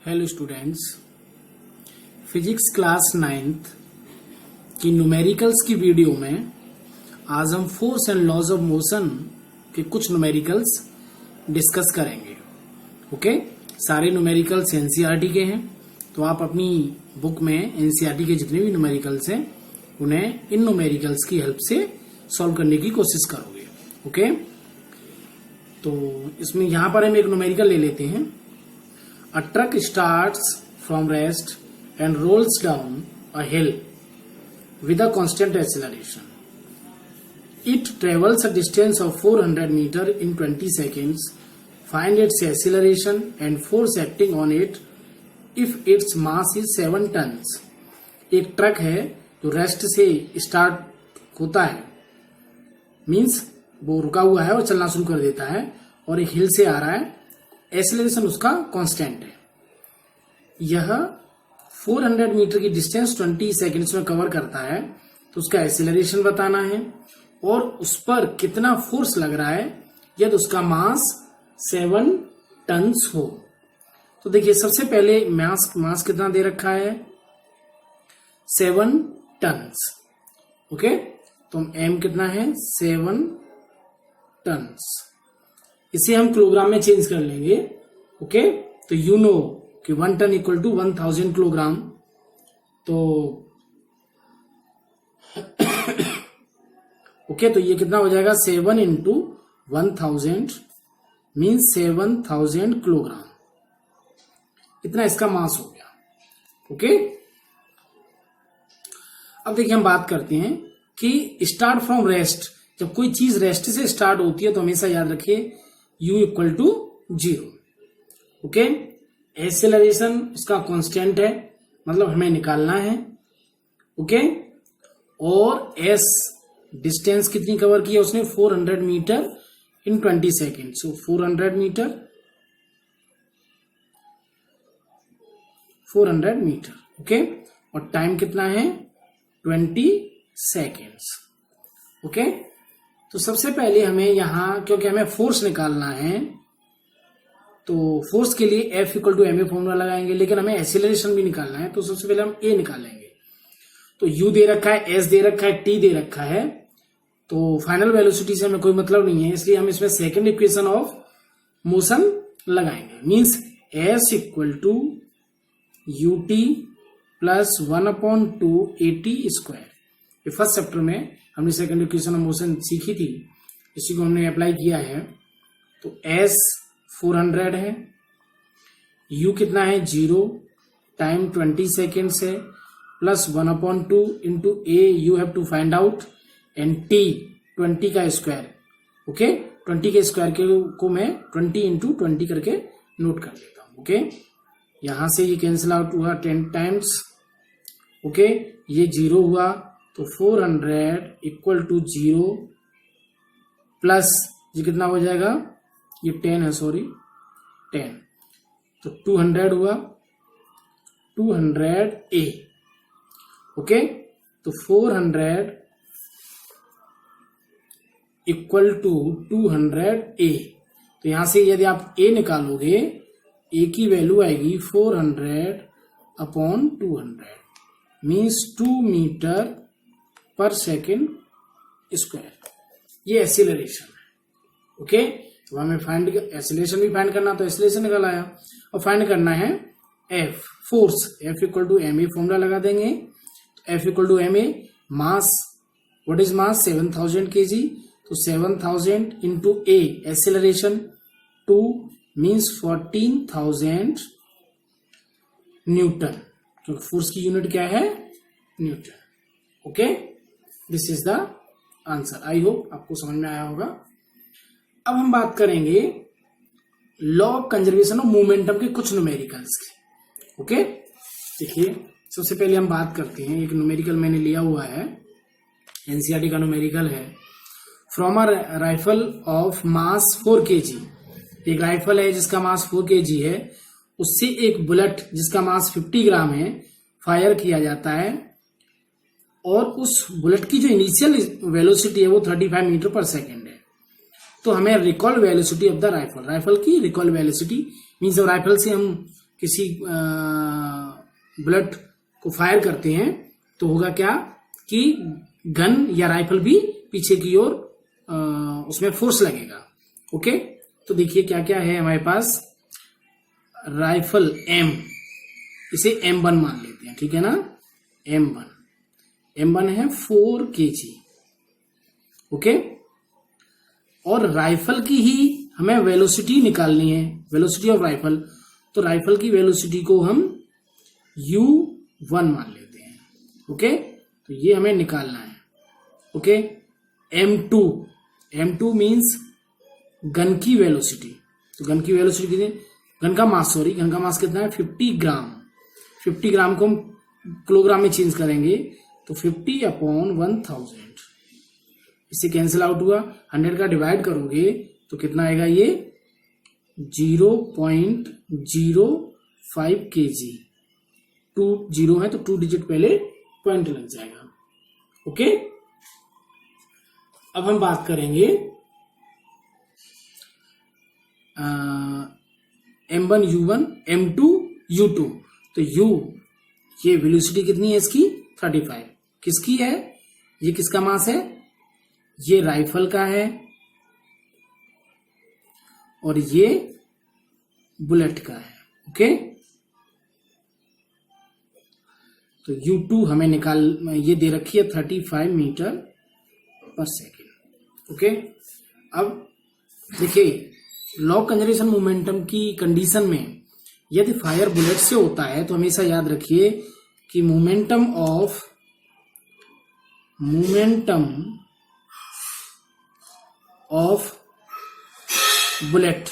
Hello students, physics class 9th की numericals की video में आज हम force and laws of motion के कुछ न्यूमेरिकल्स डिस्कस करेंगे। ओके, सारे न्यूमेरिकल्स एनसीईआरटी के हैं, तो आप अपनी बुक में एनसीईआरटी के जितने भी न्यूमेरिकल्स हैं उन्हें इन न्यूमेरिकल्स की हेल्प से सॉल्व करने की कोशिश करोगे। ओके, तो इसमें यहां पर हम एक न्यूमेरिकल ले लेते हैं। A truck starts from rest and rolls down a hill with a constant acceleration. It travels a distance of 400 meters in 20 seconds. Find its acceleration and force acting on it if its mass is 7 tons. एक truck है जो rest से start होता है, means वो रुका हुआ है और चलना शुरू कर देता है और एक हिल से आ रहा है। एक्सेलरेशन उसका कांस्टेंट है। यह 400 मीटर की डिस्टेंस 20 सेकंड्स में कवर करता है, तो उसका एक्सेलरेशन बताना है और उस पर कितना फोर्स लग रहा है यदि उसका मास 7 टन्स हो। तो देखिए, सबसे पहले मास कितना दे रखा है, 7 टन्स। ओके, तो एम कितना है, 7 टन्स। इसे हम किलोग्राम में चेंज कर लेंगे। ओके, तो यू नो कि 1 टन इक्वल टू 1000 किलोग्राम। तो ओके, तो ये कितना हो जाएगा, 7 इंटू 1000 मीन्स 7000 किलोग्राम। इतना इसका मास हो गया। ओके, अब देखिए हम बात करते हैं कि स्टार्ट फ्रॉम रेस्ट। जब कोई चीज रेस्ट से स्टार्ट होती है तो हमेशा याद रखिए u equal to 0। Okay, acceleration उसका कांस्टेंट है, मतलब हमें निकालना है। ओके, और s डिस्टेंस कितनी कवर की है उसने, 400 मीटर इन 20 सेकेंड। सो 400 मीटर। ओके, और टाइम कितना है, 20 सेकेंड्स। ओके, तो सबसे पहले हमें यहां, क्योंकि हमें फोर्स निकालना है, तो फोर्स के लिए F equal to M A formula लगाएंगे, लेकिन हमें एक्सेलरेशन भी निकालना है, तो सबसे पहले हम A निकालेंगे। तो U दे रखा है, S दे रखा है, T दे रखा है, तो फाइनल वेलोसिटी से हमें कोई मतलब नहीं है, इसलिए हम इसमें सेकेंड इक्वेशन ऑफ मोशन लगाएंगे। Means S equal to ut plus 1/2 AT square. ये फर्स्ट चैप्टर में हमने सेकंड इक्वेशन ऑफ मोशन सीखी थी, इसी को हमने अप्लाई किया है। तो S 400 है, U कितना है 0, टाइम 20 सेकेंड्स है, plus 1/2 into A you have to find out, and T 20 का स्क्वायर। ओके, 20 के स्क्वायर को मैं 20 इंटू 20 करके नोट कर लेता हूं। ओके, यहां से ये कैंसिल आउट हुआ 10 टाइम्स। ओके, ये 0 हुआ, तो 400 इक्वल टू 0 प्लस ये कितना हो जाएगा, ये 10 है, सॉरी 10, तो 200 हुआ, 200 A। ओके, तो 400 इक्वल टू 200 A। तो यहां से यदि आप A निकालोगे, A की वैल्यू आएगी 400/200 means 2 meter per second square. ये एक्सीलरेशन है। ओके, तो हमें फाइंड एक्सीलरेशन भी फाइंड करना, तो एक्सीलरेशन निकल आया। और फाइंड करना है F force. F equal to M A formula लगा देंगे। F equal to M A, mass, what is mass, 7000 kg। तो 7000 into A acceleration 2 means 14000 newton, क्योंकि फोर्स की यूनिट क्या है, newton. Okay, this is the answer. I hope आपको समझ में आया होगा। अब हम बात करेंगे law of conservation of momentum के कुछ न्यूमेरिकल्स की। ओके, देखिए सबसे पहले हम बात करते हैं, एक न्यूमेरिकल मैंने लिया हुआ है, एनसीईआरटी का न्यूमेरिकल है। From a rifle of mass 4 kg। एक राइफल है जिसका मास 4 kg है, उससे एक बुलेट जिसका मास 50 ग्राम है फायर किया जाता है, और उस बुलेट की जो इनिशियल वेलोसिटी है वो 35 मीटर पर सेकेंड है। तो हमें recall velocity of the rifle की रिकॉल वेलोसिटी मीन्स राइफल से हम किसी बुलेट को फायर करते हैं तो होगा क्या कि गन या राइफल भी पीछे की ओर उसमें फोर्स लगेगा। ओके, तो देखिए क्या क्या है हमारे पास। राइफल एम, इसे M1 मान लेते हैं, ठीक है ना। M1 है 4 kg। ओके, और राइफल की ही हमें वेलोसिटी निकालनी है, वेलोसिटी ऑफ राइफल। तो राइफल की वेलोसिटी को हम U1 मान लेते हैं। ओके, तो ये हमें निकालना है। ओके, M2 मीन्स गन की वेलोसिटी। तो गन की वेलोसिटी कितनी, गन का मास कितना है 50 ग्राम। 50 ग्राम को हम किलोग्राम में चेंज करेंगे तो 50/1000, इससे कैंसिल आउट हुआ। 100 का डिवाइड करोगे तो कितना आएगा, ये 0.05 kg। 2 0 है तो 2 डिजिट पहले पॉइंट लग जाएगा। ओके, अब हम बात करेंगे M1 U1, M2 U2। तो U, ये वेलोसिटी कितनी है इसकी 35। किसकी है, ये किसका मास है, ये राइफल का है और ये बुलेट का है। ओके, तो U2 हमें ये दे रखी है 35 मीटर पर सेकेंड। ओके, अब देखिए लॉ ऑफ कंजर्वेशन मोमेंटम की कंडीशन में यदि फायर बुलेट से होता है तो हमेशा याद रखिए कि momentum of bullet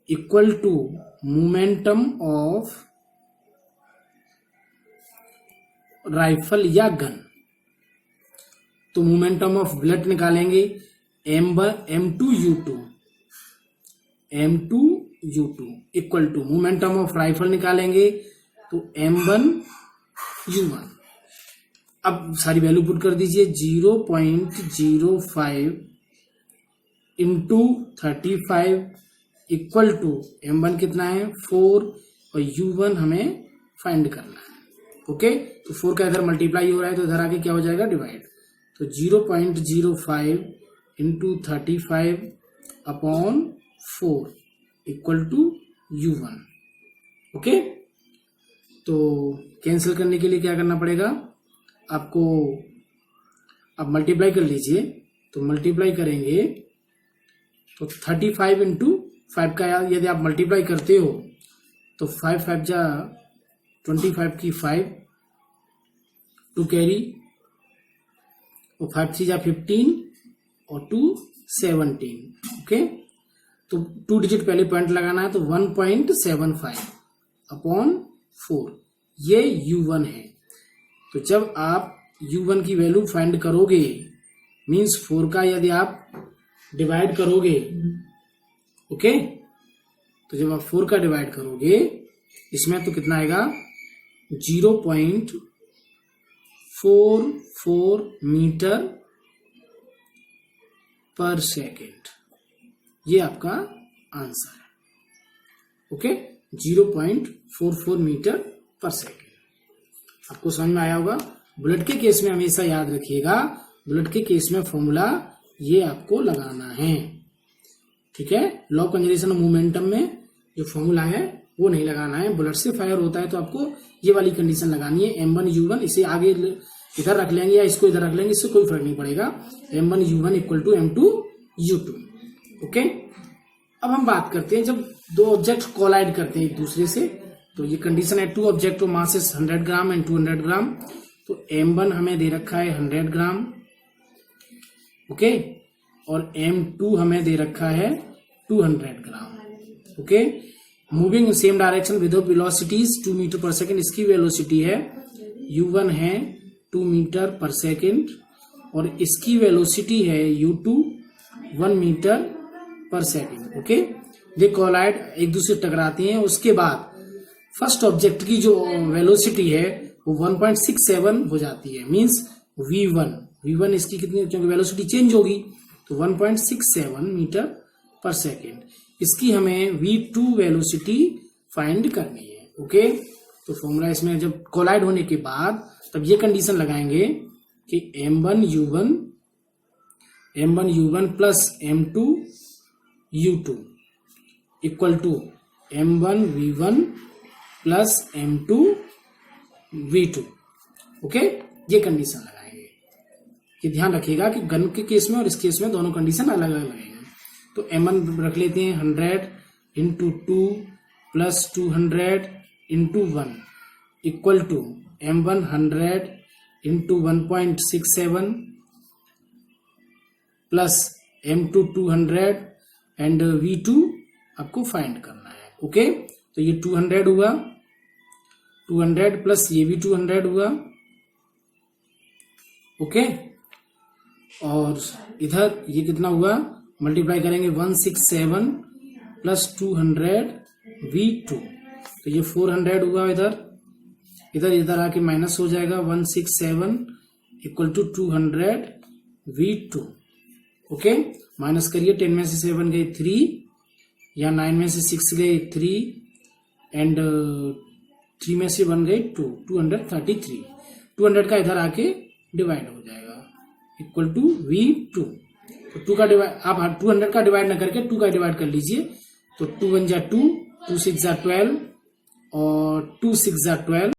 equal to momentum of rifle या गन। तो मोमेंटम ऑफ बुलेट निकालेंगे M2 U2 equal to momentum of rifle निकालेंगे तो M1 U1। अब सारी वैल्यू पुट कर दीजिए, 0.05 इंटू 35 इक्वल टू M1 कितना है 4 और U1 हमें फाइंड करना है। ओके, तो 4 का इधर मल्टीप्लाई हो रहा है तो इधर आके क्या हो जाएगा, डिवाइड। तो 0.05 into 35/4 equal to U1। Okay, तो कैंसिल करने के लिए क्या करना पड़ेगा आपको, आप मल्टीप्लाई कर लीजिए। तो मल्टीप्लाई करेंगे तो 35 इंटू 5 का यदि आप मल्टीप्लाई करते हो तो 5 5 जा 25 की 5 2 कैरी और 5 3 जा 15 और 2 17। ओके, तो 2 डिजिट पहले पॉइंट लगाना है तो 1.75/4 ये U1 है। तो जब आप U1 की वैल्यू फाइंड करोगे मींस 4 का यदि आप डिवाइड करोगे, ओके, तो जब आप 4 का डिवाइड करोगे इसमें तो कितना आएगा 0.44 मीटर पर सेकेंड। ये आपका आंसर है। Okay, 0.44 metre per second. आपको समझ में आया होगा। बुलेट के केस में हमेशा याद रखिएगा, बुलेट के केस में फॉर्मूला ये आपको लगाना है, ठीक है। लॉ ऑफ कंजर्वेशन मोमेंटम में जो फॉर्मूला है वो नहीं लगाना है। बुलेट से फायर होता है तो आपको ये वाली कंडीशन लगानी है, M1 U1। इसे आगे इधर रख लेंगे या इसको इधर रख लेंगे, इससे कोई फर्क नहीं पड़ेगा। M1 U1 equal to M2 U2। Okay, अब हम बात करते हैं जब दो ऑब्जेक्ट कोलाइड करते हैं एक दूसरे से, तो ये कंडीशन है 2 ऑब्जेक्ट मासेस 100 ग्राम एंड 200 ग्राम। तो M1 हमें दे रखा है 100 ग्राम, ओके, और M2 हमें दे रखा है 200 gram. Okay, moving in same direction with velocities 2 meter per second. इसकी वेलोसिटी है U1 है 2 मीटर पर सेकेंड और इसकी वेलोसिटी है U2 1 metre per second. Okay, दे कोलाइड, एक दूसरे टकराती हैं। उसके बाद फर्स्ट ऑब्जेक्ट की जो वेलोसिटी है वो 1.67 हो जाती है, मींस V1 इसकी कितनी, क्योंकि वेलोसिटी चेंज होगी तो 1.67 मीटर पर सेकेंड। इसकी हमें V2 वेलोसिटी फाइंड करनी है। ओके, तो फॉर्मूला इसमें जब कोलाइड होने के बाद तब ये कंडीशन लगाएंगे कि m1u1 plus m2u2 equal to m1v1 plus m2v2। Okay, ये कंडीशन लगाएंगे। ये ध्यान रखिएगा कि गन के केस में और इस केस में दोनों कंडीशन अलग अलग लगेंगे। तो m1 रख लेते हैं 100 into 2 plus 200 into 1 equal to m1 100 into 1.67 plus m2 200 and v2 आपको फाइंड करना है। ओके, तो ये 200 हुआ, 200 प्लस ये भी 200 हुआ। ओके, और इधर ये कितना हुआ, मल्टीप्लाई करेंगे 167 प्लस 200 v2, तो ये 400 हुआ। इधर आके माइनस हो जाएगा 167 equal to 200 v2। Okay, minus करिए, 10 में से 7 गए 3, या 9 में से 6 गए 3 एंड 3 में से 1 गए 2, 233। 200 का इधर आके डिवाइड हो जाएगा इक्वल टू v2। तो 2 का डिवाइड, आप 200 का डिवाइड ना करके 2 का डिवाइड कर लीजिए। तो 2 1 जा 2, 2 6 जा 12 और 2 6 जा 12।